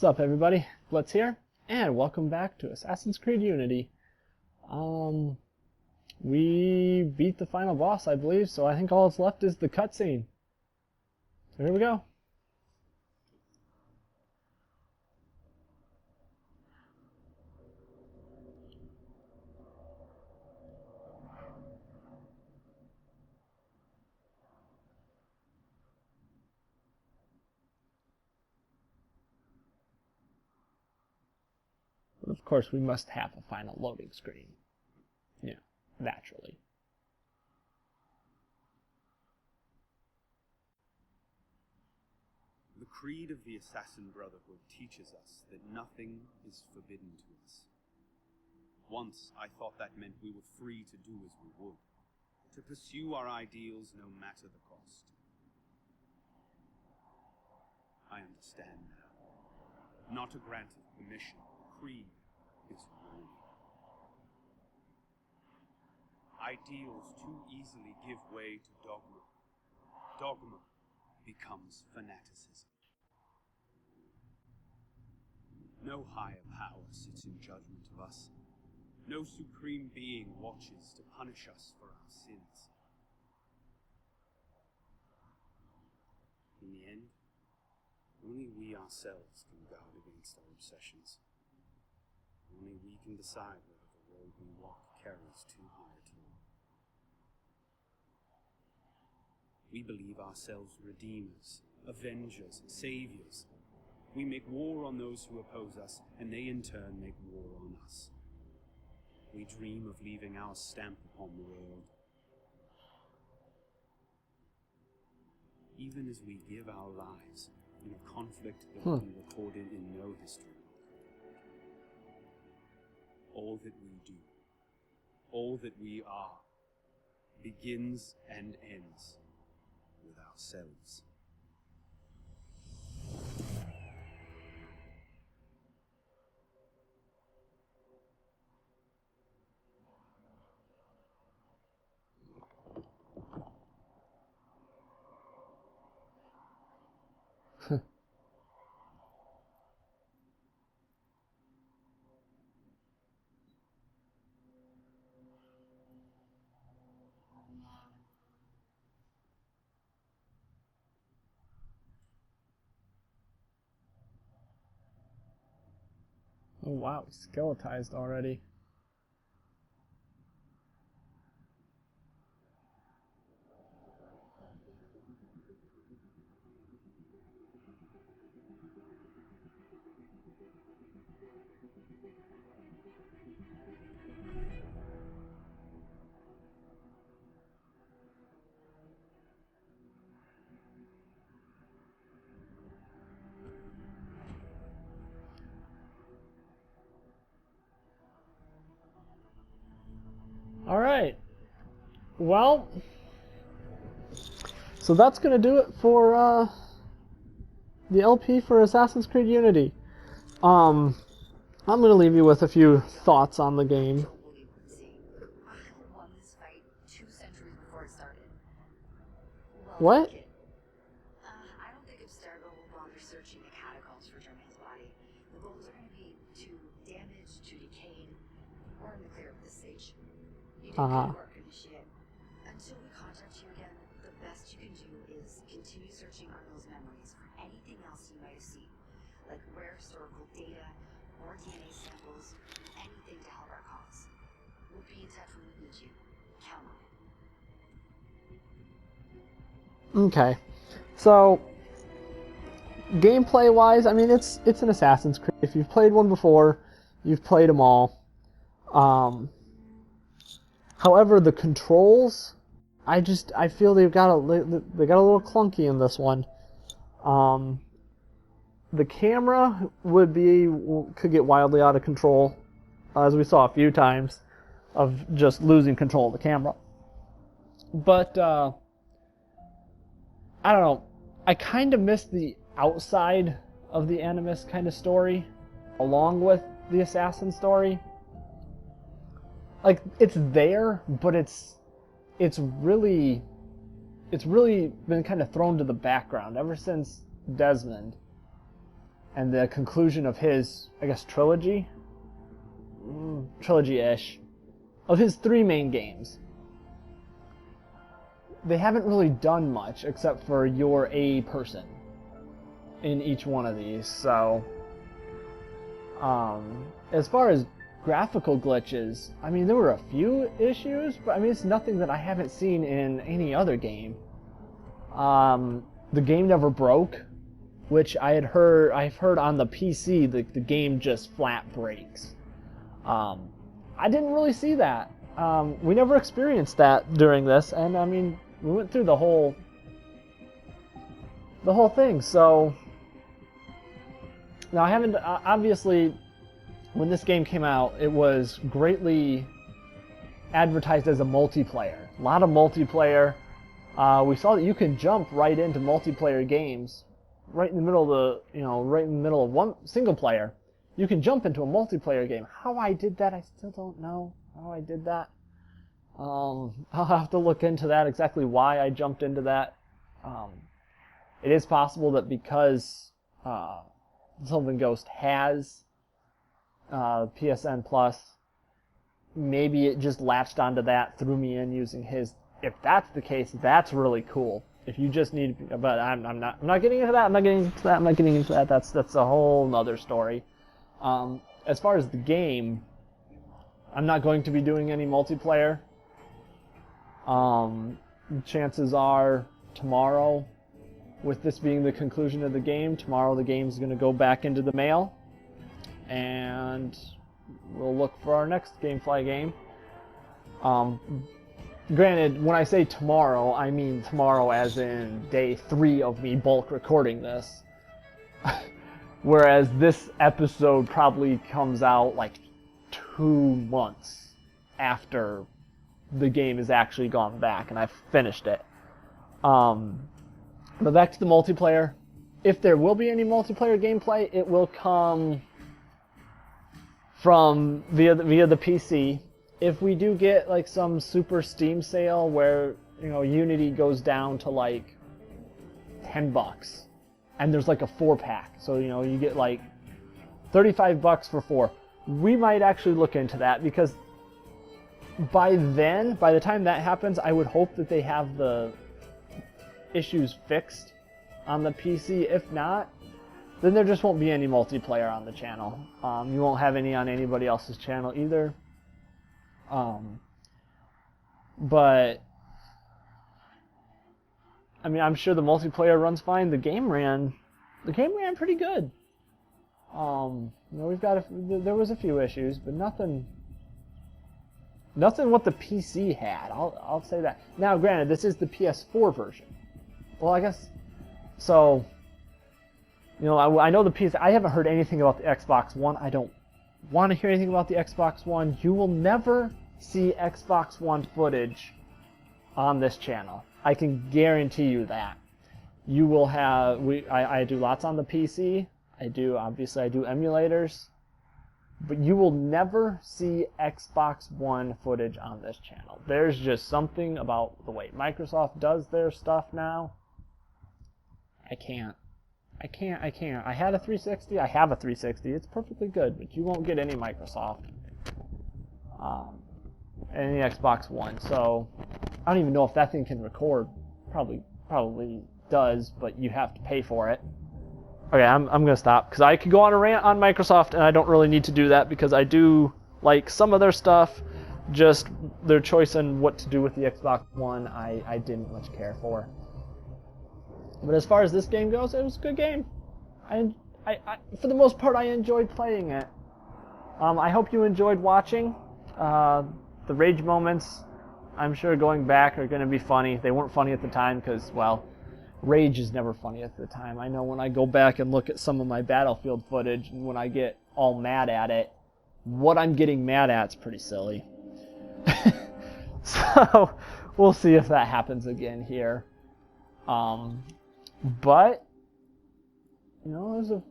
What's up, everybody? Blitz here, and welcome back to Assassin's Creed Unity. We beat the final boss, I believe, so I think all that's left is the cutscene. So here we go. But of course, we must have a final loading screen. Yeah, naturally. The creed of the Assassin Brotherhood teaches us that nothing is forbidden to us. Once I thought that meant we were free to do as we would, to pursue our ideals no matter the cost. I understand now. Not a grant of permission, creed is wrong. Ideals too easily give way to dogma. Dogma becomes fanaticism. No higher power sits in judgment of us. No supreme being watches to punish us for our sins. In the end, only we ourselves can guard against our obsessions. Only we can decide whether the road we walk carries too high a toll. We believe ourselves redeemers, avengers, saviors. We make war on those who oppose us, and they in turn make war on us. We dream of leaving our stamp upon the world. Even as we give our lives in a conflict that will be recorded in no history book. All that we do, all that we are, begins and ends with ourselves. Oh wow, he's skeletized already. Alright, well, so that's going to do it for the LP for Assassin's Creed Unity. I'm going to leave you with a few thoughts on the game. What? I don't think Abstergo will bother searching the catacombs for Germain's body. The bones are going to be too damaged, too decayed. We're in the clear at this stage. You did good work, Initiate. Until we contact you again, the best you can do is continue searching on those memories for anything else you might have seen, like rare historical data, more DNA samples, anything to help our cause. We'll be in touch when we need you. Count on it. Okay, so gameplay-wise, I mean, it's an Assassin's Creed. If you've played one before, you've played them all. However, the controls, I feel they got a little clunky in this one. The camera could get wildly out of control, as we saw a few times, of just losing control of the camera. But I don't know. I kind of miss the outside of the Animus kind of story, along with the Assassin story. Like, it's there, but it's really been kind of thrown to the background ever since Desmond. and the conclusion of his, I guess, trilogy? Trilogy-ish. Of his 3 main games. They haven't really done much except for you're a person in each one of these, so... as far as graphical glitches, I mean, there were a few issues, but I mean, it's nothing that I haven't seen in any other game. The game never broke, which I've heard on the PC, the game just flat breaks. I didn't really see that. We never experienced that during this, and I mean, we went through the whole thing, so... Now, I haven't, obviously, when this game came out, it was greatly advertised as a multiplayer. A lot of multiplayer. We saw that you can jump right into multiplayer games, right in the middle of right in the middle of one single player. You can jump into a multiplayer game. How I did that, I still don't know how I did that. I'll have to look into that, exactly why I jumped into that. It is possible that because Sylvan Ghost has PSN Plus, maybe it just latched onto that, threw me in using his. If that's the case, that's really cool. If you just need, but I'm not getting into that. I'm not getting into that. That's a whole other story. As far as the game, I'm not going to be doing any multiplayer. Chances are tomorrow, with this being the conclusion of the game, tomorrow the game's going to go back into the mail, and we'll look for our next Gamefly game. Granted, when I say tomorrow, I mean tomorrow as in day 3 of me bulk recording this. Whereas this episode probably comes out like 2 months after the game has actually gone back and I've finished it. But back to the multiplayer. If there will be any multiplayer gameplay, it will come from via the PC. If we do get like some super Steam sale where Unity goes down to like $10, and there's like a 4-pack, so you get like $35 for 4. We might actually look into that, because by the time that happens, I would hope that they have the issues fixed on the PC. If not, then there just won't be any multiplayer on the channel. You won't have any on anybody else's channel either. But I mean, I'm sure the multiplayer runs fine. The game ran pretty good. There was a few issues, but nothing what the PC had. I'll say that. Now, granted, this is the PS4 version. Well, I guess so. I know the PC. I haven't heard anything about the Xbox One. I don't want to hear anything about the Xbox One. You will never see Xbox One footage on this channel. I can guarantee you that. You will have. I do lots on the PC. Obviously I do emulators, but you will never see Xbox One footage on this channel. There's just something about the way Microsoft does their stuff now. I can't. I had a 360. I have a 360. It's perfectly good, but you won't get any Microsoft. Any Xbox One. So I don't even know if that thing can record. Probably does, but you have to pay for it. Okay, I'm gonna stop, because I could go on a rant on Microsoft, and I don't really need to do that, because I do like some of their stuff. Just their choice on what to do with the Xbox One, I didn't much care for. But as far as this game goes, it was a good game. I for the most part, I enjoyed playing it. I hope you enjoyed watching. The rage moments, I'm sure going back, are going to be funny. They weren't funny at the time because, well, rage is never funny at the time. I know when I go back and look at some of my Battlefield footage, and when I get all mad at it, what I'm getting mad at is pretty silly. So we'll see if that happens again here. But it was a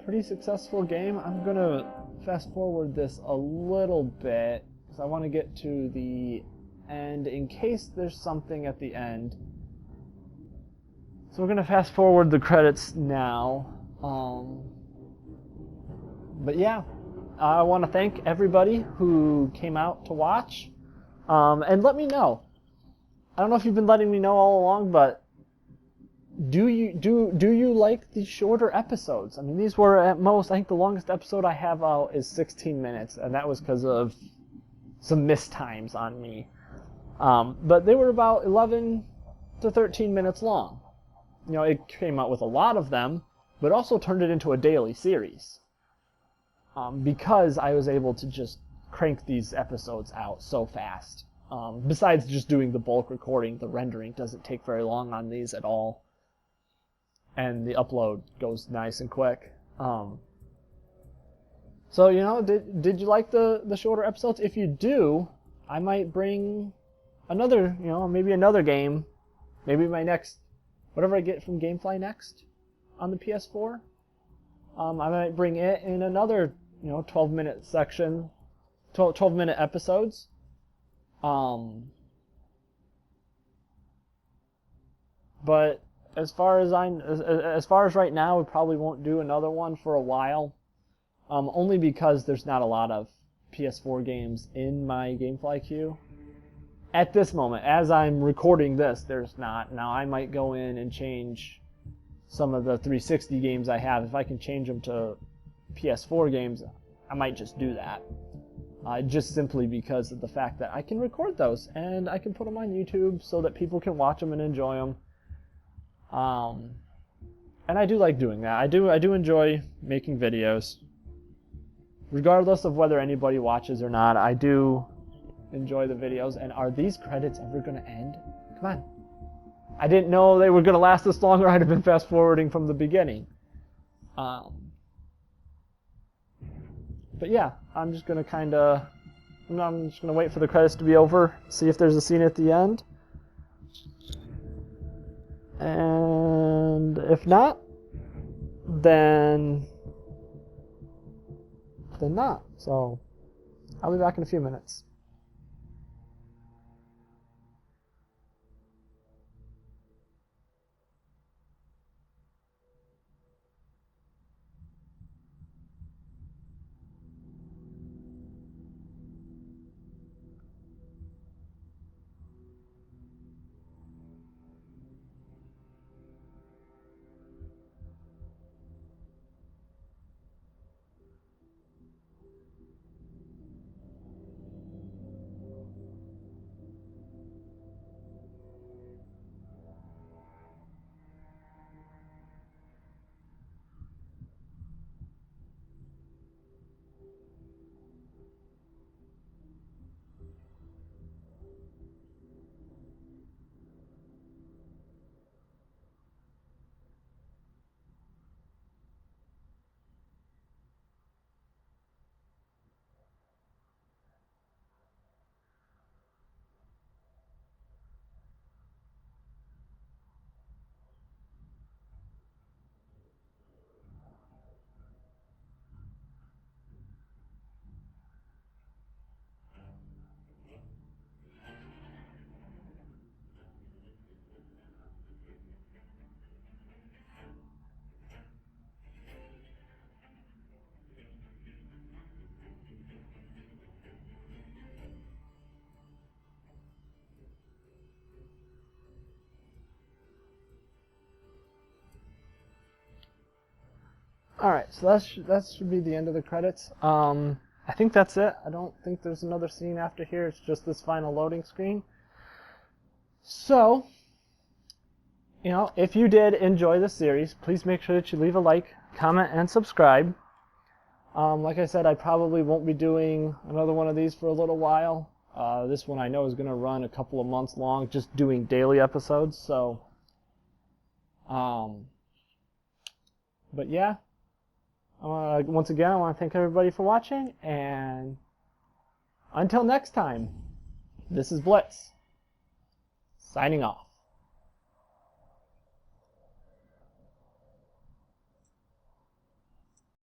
pretty successful game. I'm gonna fast forward this a little bit because I want to get to the end in case there's something at the end. So we're gonna fast forward the credits now. But yeah, I want to thank everybody who came out to watch. And let me know. I don't know if you've been letting me know all along, but do you like these shorter episodes? I mean, these were at most, I think the longest episode I have out is 16 minutes, and that was because of some missed times on me. But they were about 11 to 13 minutes long. You know, it came out with a lot of them, but also turned it into a daily series. Because I was able to just crank these episodes out so fast. Besides just doing the bulk recording, the rendering doesn't take very long on these at all. And the upload goes nice and quick. So, you know, did you like the shorter episodes? If you do, I might bring another, you know, maybe another game. Maybe my next, whatever I get from Gamefly next on the PS4. I might bring it in another, you know, 12-minute section, 12-minute episodes. But as far as right now, we probably won't do another one for a while. Only because there's not a lot of PS4 games in my Gamefly queue. At this moment, as I'm recording this, there's not. Now I might go in and change some of the 360 games I have. If I can change them to PS4 games, I might just do that. Just simply because of the fact that I can record those and I can put them on YouTube so that people can watch them and enjoy them. And I do like doing that. I do enjoy making videos. Regardless of whether anybody watches or not, I do enjoy the videos. And are these credits ever going to end? Come on. I didn't know they were going to last this long, or I'd have been fast forwarding from the beginning. But yeah, I'm just going to I'm just going to wait for the credits to be over, see if there's a scene at the end. And if not, then not. So I'll be back in a few minutes. Alright, so that should be the end of the credits. I think that's it. I don't think there's another scene after here. It's just this final loading screen. So, you know, if you did enjoy the series, please make sure that you leave a like, comment, and subscribe. Like I said, I probably won't be doing another one of these for a little while. This one I know is going to run a couple of months long, just doing daily episodes. So, but yeah. Once again, I want to thank everybody for watching, and until next time, this is Blitz, signing off.